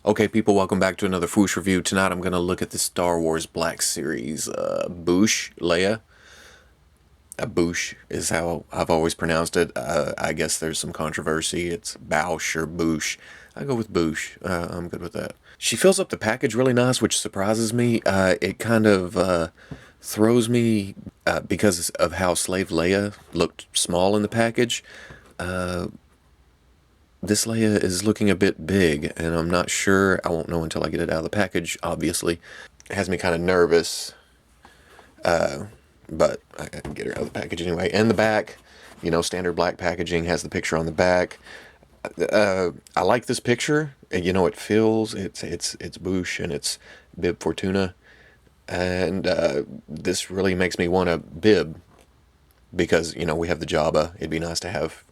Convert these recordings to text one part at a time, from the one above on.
Okay, people, welcome back to another Fwoosh review. Tonight I'm going to look at the Star Wars Black Series Boushh Leia. Boushh is how I've always pronounced it. I guess there's some controversy. It's Boushh or Boushh. I go with Boushh. I'm good with that. She fills up the package really nice, which surprises me. It kind of throws me because of how Slave Leia looked small in the package. This Leia is looking a bit big, and I'm not sure. I won't know until I get it out of the package, obviously. It has me kind of nervous, but I can get her out of the package anyway. And the back, standard black packaging, has the picture on the back. I like this picture. It feels, it's Boushh and it's Bib Fortuna. And this really makes me want a bib because, we have the Jabba. It'd be nice to have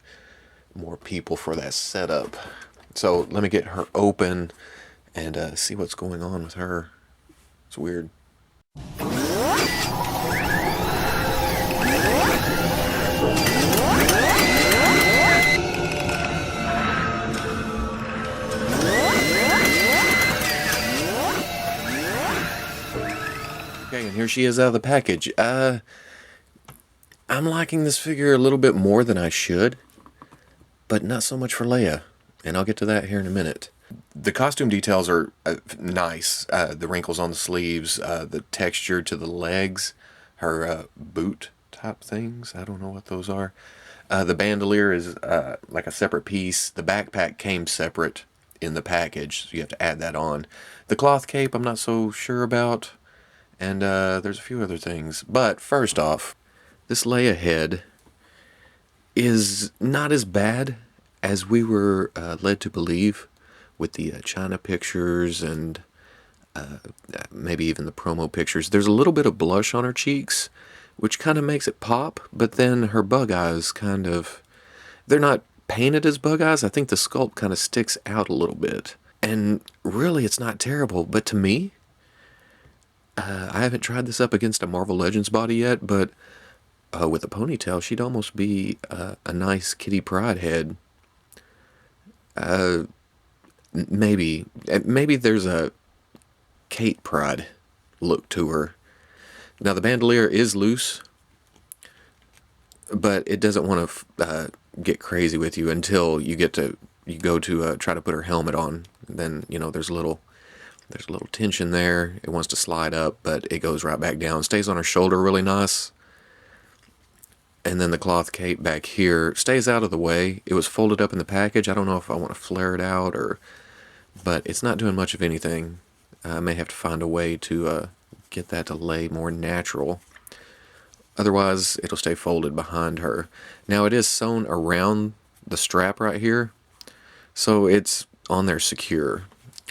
more people for that setup. So let me get her open and see what's going on with her. It's weird. Okay, and here she is out of the package. I'm liking this figure a little bit more than I should, but not so much for Leia, and I'll get to that here in a minute. The costume details are nice. The wrinkles on the sleeves, the texture to the legs, her boot type things. I don't know what those are. The bandolier is like a separate piece. The backpack came separate in the package, so you have to add that on. The cloth cape I'm not so sure about, and there's a few other things. But first off, this Leia head is not as bad as we were led to believe with the China pictures and maybe even the promo pictures. There's a little bit of blush on her cheeks, which kind of makes it pop, but then her bug eyes they're not painted as bug eyes. I think the sculpt kind of sticks out a little bit. And really, it's not terrible, but to me, I haven't tried this up against a Marvel Legends body yet, but with a ponytail, she'd almost be a nice Kitty Pryde head. Maybe there's a Kate Pryde look to her. Now the bandolier is loose, but it doesn't want to get crazy with you until you go to try to put her helmet on. Then there's a little tension there. It wants to slide up, but it goes right back down. Stays on her shoulder really nice. And then the cloth cape back here stays out of the way. It was folded up in the package. I don't know if I want to flare it out but it's not doing much of anything. I may have to find a way to get that to lay more natural. Otherwise, it'll stay folded behind her. Now it is sewn around the strap right here, so it's on there secure.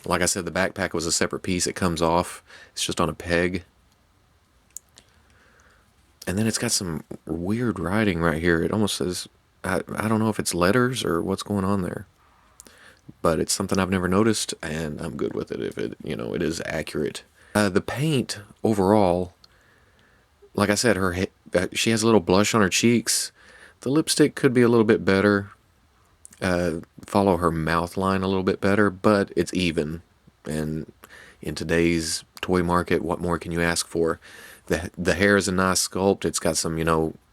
Like I said, the backpack was a separate piece. It comes off. It's just on a peg. And then it's got some weird writing right here. It almost says, I don't know if it's letters or what's going on there. But it's something I've never noticed, and I'm good with it if it is accurate. The paint overall, like I said, she has a little blush on her cheeks. The lipstick could be a little bit better. Follow her mouth line a little bit better, but it's even. And in today's toy market, what more can you ask for? The hair is a nice sculpt. It's got some,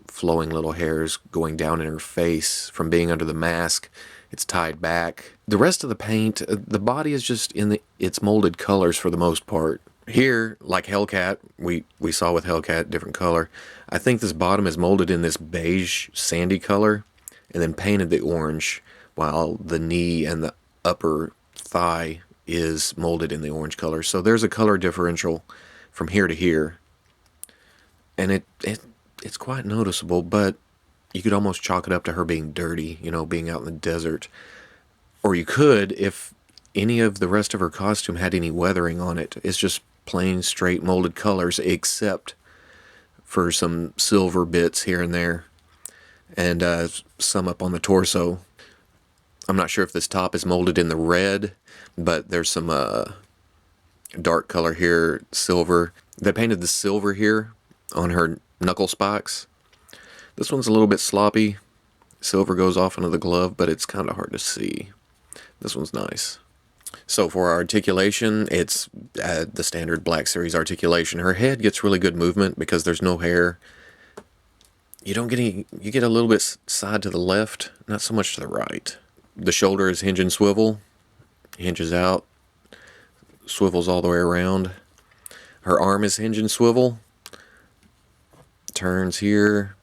flowing little hairs going down in her face from being under the mask. It's tied back. The rest of the paint, the body is just in its molded colors for the most part. Here, like Hellcat, we saw with Hellcat, different color. I think this bottom is molded in this beige sandy color and then painted the orange, while the knee and the upper thigh is molded in the orange color. So there's a color differential from here to here. And it's quite noticeable, but you could almost chalk it up to her being dirty, being out in the desert. Or you could, if any of the rest of her costume had any weathering on it. It's just plain, straight, molded colors, except for some silver bits here and there, and some up on the torso. I'm not sure if this top is molded in the red, but there's some dark color here, silver. They painted the silver here on her knuckle spikes. This one's a little bit sloppy. Silver goes off into the glove, but it's kind of hard to see. This one's nice. So for our articulation, it's the standard Black Series articulation. Her head gets really good movement because there's no hair. You don't get any, you get a little bit side to the left, not so much to the right. The shoulder is hinge and swivel, hinges out, swivels all the way around. Her arm is hinge and swivel, turns here,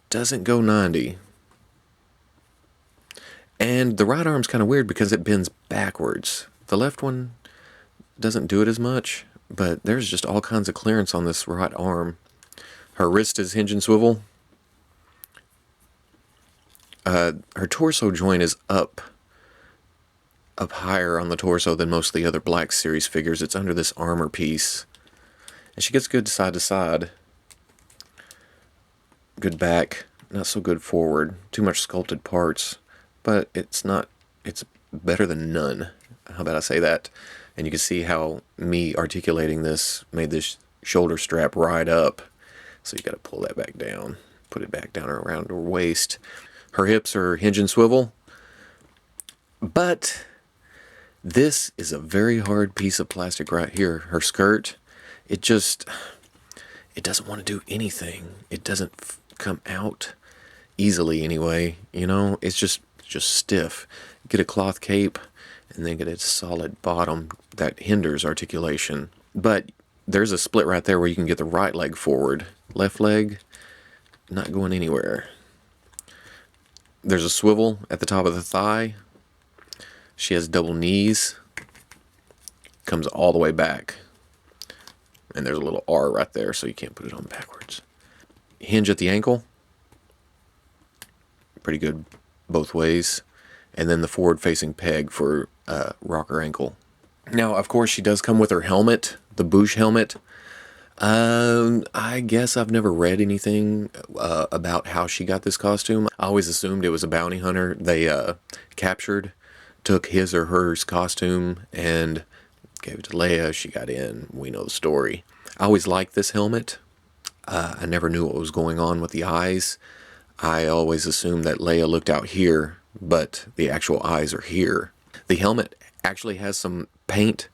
doesn't go 90. And the right arm's kind of weird because it bends backwards. The left one doesn't do it as much, but there's just all kinds of clearance on this right arm. Her wrist is hinge and swivel. Her torso joint is up higher on the torso than most of the other Black Series figures. It's under this armor piece. And she gets good side to side. Good back, not so good forward. Too much sculpted parts, but it's better than none. How about I say that? And you can see how me articulating this made this shoulder strap ride up. So you got to pull that back down, put it back down around her waist. Her hips are hinge and swivel. But this is a very hard piece of plastic right here. Her skirt, it doesn't want to do anything. It doesn't come out easily anyway. You know, it's just stiff. Get a cloth cape and then get a solid bottom that hinders articulation. But there's a split right there where you can get the right leg forward. Left leg, not going anywhere. There's a swivel at the top of the thigh. She has double knees. Comes all the way back. And there's a little R right there, so you can't put it on backwards. Hinge at the ankle. Pretty good both ways. And then the forward-facing peg for rocker ankle. Now, of course, she does come with her helmet, the Boushh helmet. I guess I've never read anything about how she got this costume. I always assumed it was a bounty hunter they captured, took his or hers costume, and gave it to Leia. She got in. We know the story. I always liked this helmet. I never knew what was going on with the eyes. I always assumed that Leia looked out here, but the actual eyes are here. The helmet actually has some paint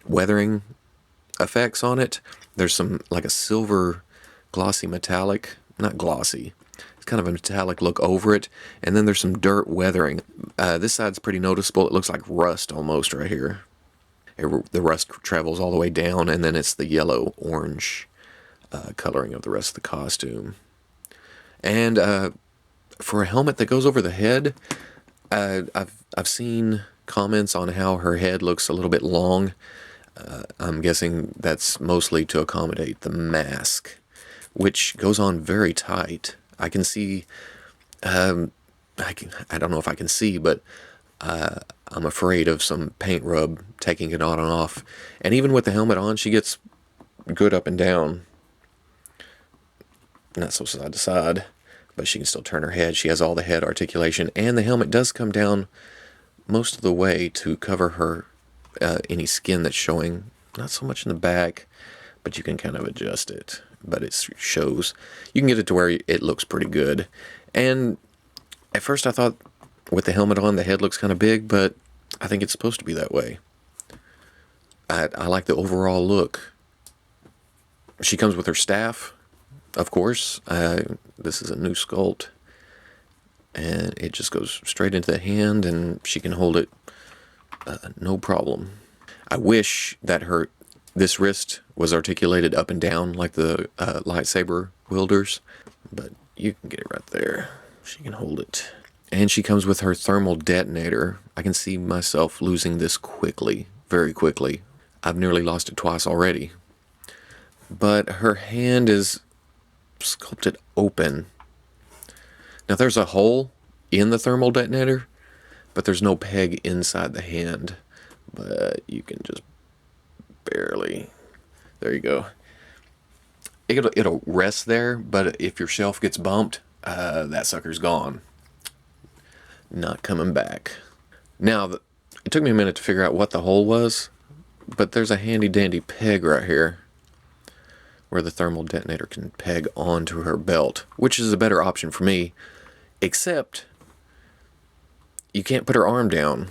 weathering effects on it. There's some, like a silver glossy metallic, not glossy, it's kind of a metallic look over it, and then there's some dirt weathering. This side's pretty noticeable. It looks like rust almost right here. The rust travels all the way down, and then it's the yellow-orange coloring of the rest of the costume. And for a helmet that goes over the head, I've seen comments on how her head looks a little bit long. I'm guessing that's mostly to accommodate the mask, which goes on very tight. I can see, I don't know if I can see, but I'm afraid of some paint rub taking it on and off. And even with the helmet on, she gets good up and down. Not so side to side, but she can still turn her head. She has all the head articulation, and the helmet does come down most of the way to cover her any skin that's showing. Not so much in the back, but you can kind of adjust it. But it shows. You can get it to where it looks pretty good. And at first I thought with the helmet on, the head looks kind of big, but I think it's supposed to be that way. I like the overall look. She comes with her staff, of course. This is a new sculpt. And it just goes straight into the hand, and she can hold it no problem. I wish that this wrist was articulated up and down like the lightsaber wielders, but you can get it right there. She can hold it. And she comes with her thermal detonator. I can see myself losing this quickly, very quickly. I've nearly lost it twice already. But her hand is sculpted open. Now there's a hole in the thermal detonator, but there's no peg inside the hand. But you can just barely, there you go. It'll rest there, but if your shelf gets bumped, that sucker's gone. Not coming back. Now, it took me a minute to figure out what the hole was, but there's a handy dandy peg right here where the thermal detonator can peg onto her belt, which is a better option for me, except you can't put her arm down.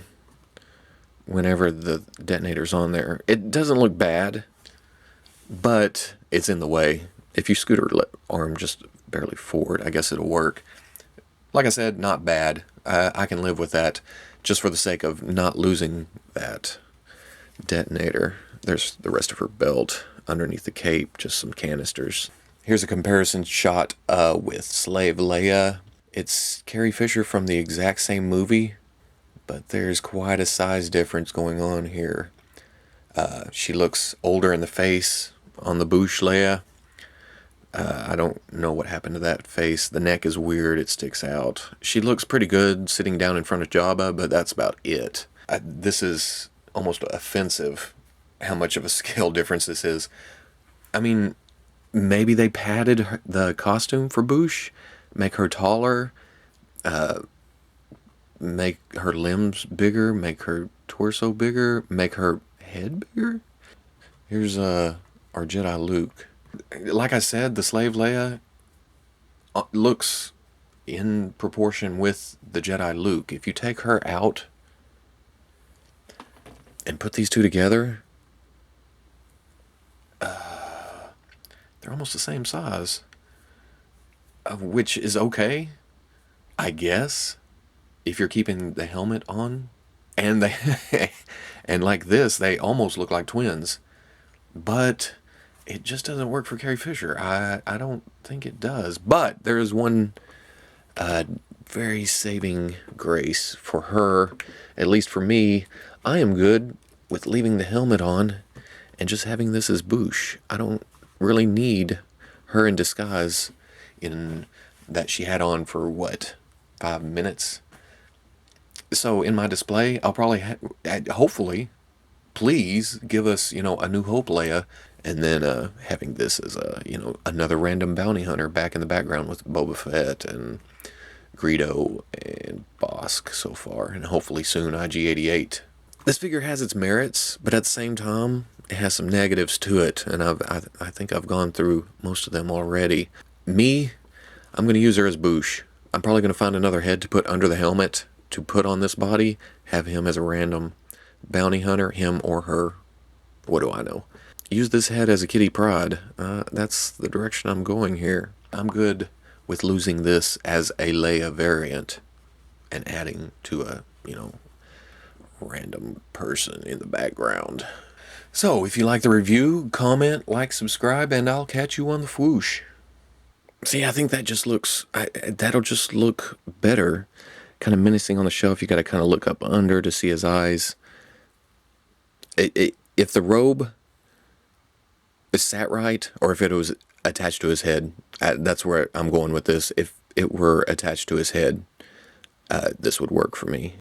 whenever the detonator's on there. It doesn't look bad, but it's in the way. If you scoot her arm just barely forward, I guess it'll work. Like I said, not bad. I can live with that just for the sake of not losing that detonator. There's the rest of her belt underneath the cape, just some canisters. Here's a comparison shot with Slave Leia. It's Carrie Fisher from the exact same movie, but there's quite a size difference going on here. She looks older in the face on the Boushh Leia. I don't know what happened to that face. The neck is weird. It sticks out. She looks pretty good sitting down in front of Jabba, but that's about it. This is almost offensive how much of a scale difference this is. I mean, maybe they padded the costume for Boushh, make her taller, make her limbs bigger, make her torso bigger, make her head bigger. Here's our Jedi Luke. Like I said, the Slave Leia looks in proportion with the Jedi Luke. If you take her out and put these two together, they're almost the same size, which is okay, I guess, if you're keeping the helmet on. And they, and like this, they almost look like twins, but it just doesn't work for Carrie Fisher. I don't think it does. But there is one very saving grace for her, at least for me. I am good with leaving the helmet on and just having this as Boushh. I don't really need her in disguise in that she had on for, 5 minutes? So in my display, I'll probably, hopefully, please give us, A New Hope Leia, and then having this as another random bounty hunter back in the background with Boba Fett and Greedo and Bossk so far, and hopefully soon IG-88. This figure has its merits, but at the same time, it has some negatives to it, and I think I've gone through most of them already. Me, I'm going to use her as Boushh. I'm probably going to find another head to put under the helmet to put on this body, have him as a random bounty hunter, him or her. What do I know? Use this head as a Kitty Pryde. That's the direction I'm going here. I'm good with losing this as a Leia variant and adding to a, random person in the background. So, if you like the review, comment, like, subscribe, and I'll catch you on the Fwoosh. See, I think that just looks, that'll just look better. Kind of menacing on the shelf. You got to kind of look up under to see his eyes. If the robe is sat right, or if it was attached to his head, that's where I'm going with this. If it were attached to his head, this would work for me.